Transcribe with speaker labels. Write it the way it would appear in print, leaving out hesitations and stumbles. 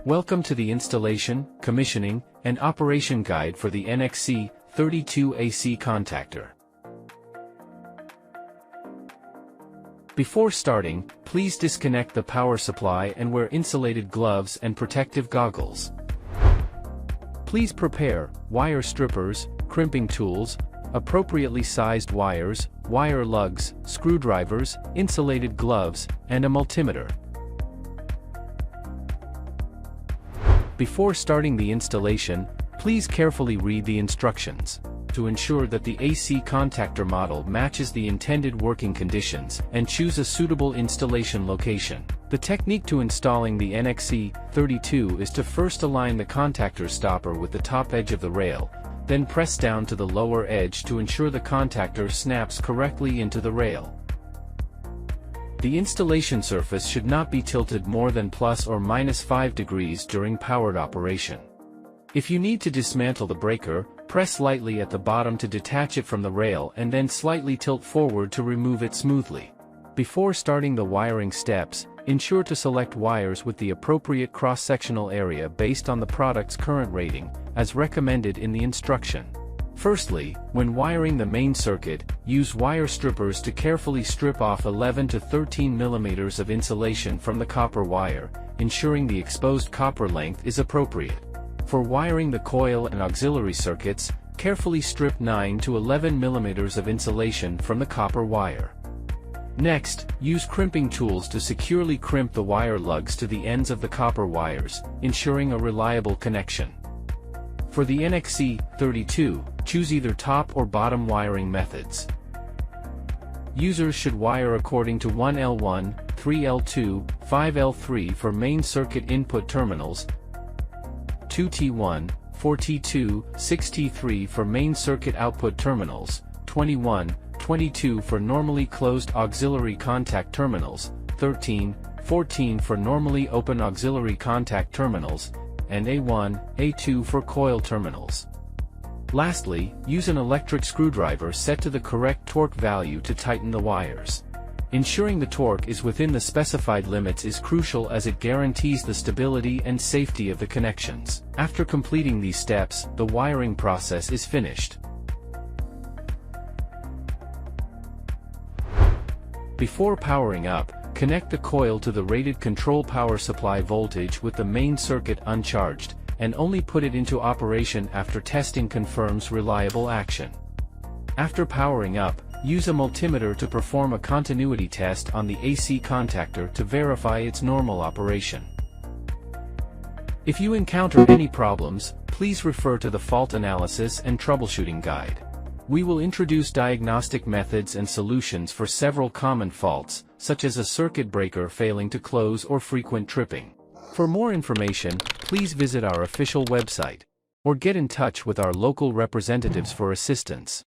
Speaker 1: Welcome to the installation, commissioning, and operation guide for the NXC-32 AC contactor. Before starting, please disconnect the power supply and wear insulated gloves and protective goggles. Please prepare wire strippers, crimping tools, appropriately sized wires, wire lugs, screwdrivers, insulated gloves, and a multimeter. Before starting the installation, please carefully read the instructions to ensure that the AC contactor model matches the intended working conditions, and choose a suitable installation location. The technique to installing the NXC-32 is to first align the contactor stopper with the top edge of the rail, then press down to the lower edge to ensure the contactor snaps correctly into the rail. The installation surface should not be tilted more than plus or minus 5 degrees during powered operation. If you need to dismantle the breaker, press lightly at the bottom to detach it from the rail and then slightly tilt forward to remove it smoothly. Before starting the wiring steps, ensure to select wires with the appropriate cross-sectional area based on the product's current rating, as recommended in the instruction. Firstly, when wiring the main circuit, use wire strippers to carefully strip off 11 to 13 mm of insulation from the copper wire, ensuring the exposed copper length is appropriate. For wiring the coil and auxiliary circuits, carefully strip 9 to 11 mm of insulation from the copper wire. Next, use crimping tools to securely crimp the wire lugs to the ends of the copper wires, ensuring a reliable connection. For the NXC-32, choose either top or bottom wiring methods. Users should wire according to 1L1, 3L2, 5L3 for main circuit input terminals, 2T1, 4T2, 6T3 for main circuit output terminals, 21, 22 for normally closed auxiliary contact terminals, 13, 14 for normally open auxiliary contact terminals, and A1, A2 for coil terminals. Lastly, use an electric screwdriver set to the correct torque value to tighten the wires. Ensuring the torque is within the specified limits is crucial as it guarantees the stability and safety of the connections. After completing these steps, the wiring process is finished. Before powering up, connect the coil to the rated control power supply voltage with the main circuit uncharged, and only put it into operation after testing confirms reliable action. After powering up, use a multimeter to perform a continuity test on the AC contactor to verify its normal operation. If you encounter any problems, please refer to the fault analysis and troubleshooting guide. We will introduce diagnostic methods and solutions for several common faults, such as a circuit breaker failing to close or frequent tripping. For more information, please visit our official website, or get in touch with our local representatives for assistance.